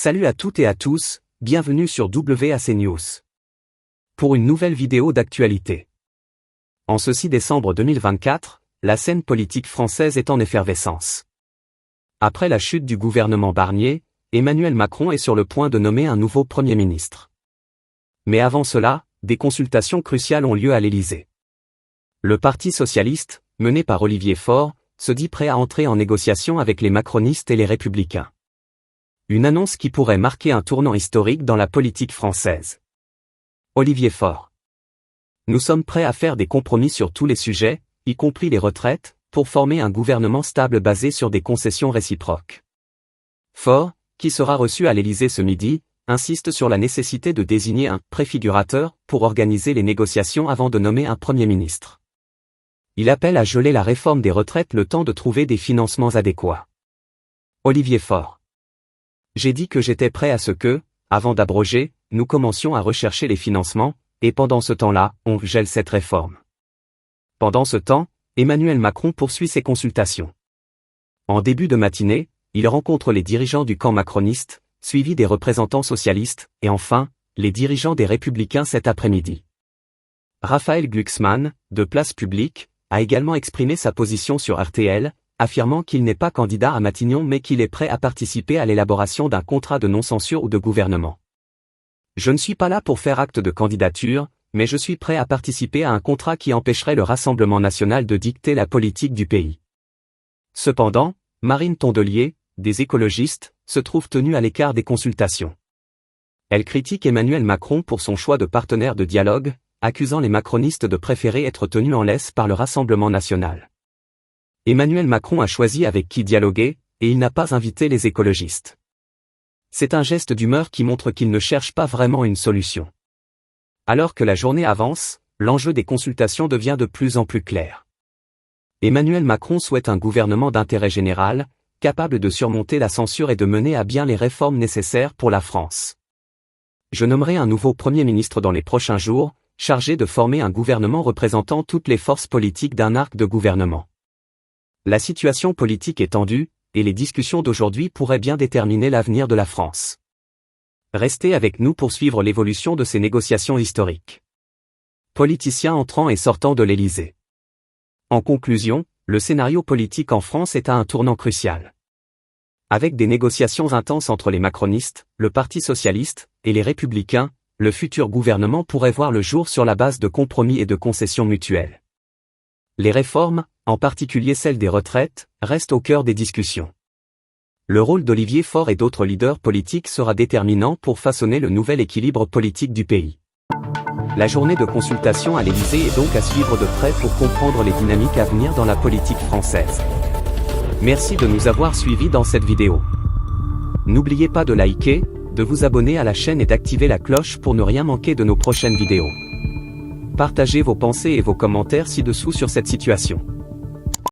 Salut à toutes et à tous, bienvenue sur WAC News. Pour une nouvelle vidéo d'actualité. En ce 6 décembre 2024, la scène politique française est en effervescence. Après la chute du gouvernement Barnier, Emmanuel Macron est sur le point de nommer un nouveau Premier ministre. Mais avant cela, des consultations cruciales ont lieu à l'Élysée. Le Parti socialiste, mené par Olivier Faure, se dit prêt à entrer en négociation avec les macronistes et les républicains. Une annonce qui pourrait marquer un tournant historique dans la politique française. Olivier Faure. Nous sommes prêts à faire des compromis sur tous les sujets, y compris les retraites, pour former un gouvernement stable basé sur des concessions réciproques. Faure, qui sera reçu à l'Élysée ce midi, insiste sur la nécessité de désigner un préfigurateur pour organiser les négociations avant de nommer un Premier ministre. Il appelle à geler la réforme des retraites le temps de trouver des financements adéquats. Olivier Faure. J'ai dit que j'étais prêt à ce que, avant d'abroger, nous commencions à rechercher les financements, et pendant ce temps-là, on gèle cette réforme. Pendant ce temps, Emmanuel Macron poursuit ses consultations. En début de matinée, il rencontre les dirigeants du camp macroniste, suivis des représentants socialistes, et enfin, les dirigeants des Républicains cet après-midi. Raphaël Glucksmann, de Place Publique, a également exprimé sa position sur RTL, affirmant qu'il n'est pas candidat à Matignon mais qu'il est prêt à participer à l'élaboration d'un contrat de non-censure ou de gouvernement. Je ne suis pas là pour faire acte de candidature, mais je suis prêt à participer à un contrat qui empêcherait le Rassemblement national de dicter la politique du pays. Cependant, Marine Tondelier, des écologistes, se trouve tenue à l'écart des consultations. Elle critique Emmanuel Macron pour son choix de partenaire de dialogue, accusant les macronistes de préférer être tenus en laisse par le Rassemblement national. Emmanuel Macron a choisi avec qui dialoguer, et il n'a pas invité les écologistes. C'est un geste d'humeur qui montre qu'il ne cherche pas vraiment une solution. Alors que la journée avance, l'enjeu des consultations devient de plus en plus clair. Emmanuel Macron souhaite un gouvernement d'intérêt général, capable de surmonter la censure et de mener à bien les réformes nécessaires pour la France. Je nommerai un nouveau Premier ministre dans les prochains jours, chargé de former un gouvernement représentant toutes les forces politiques d'un arc de gouvernement. La situation politique est tendue, et les discussions d'aujourd'hui pourraient bien déterminer l'avenir de la France. Restez avec nous pour suivre l'évolution de ces négociations historiques. Politiciens entrant et sortant de l'Élysée. En conclusion, le scénario politique en France est à un tournant crucial. Avec des négociations intenses entre les macronistes, le Parti socialiste, et les républicains, le futur gouvernement pourrait voir le jour sur la base de compromis et de concessions mutuelles. Les réformes, en particulier celle des retraites, restent au cœur des discussions. Le rôle d'Olivier Faure et d'autres leaders politiques sera déterminant pour façonner le nouvel équilibre politique du pays. La journée de consultation à l'Élysée est donc à suivre de près pour comprendre les dynamiques à venir dans la politique française. Merci de nous avoir suivis dans cette vidéo. N'oubliez pas de liker, de vous abonner à la chaîne et d'activer la cloche pour ne rien manquer de nos prochaines vidéos. Partagez vos pensées et vos commentaires ci-dessous sur cette situation.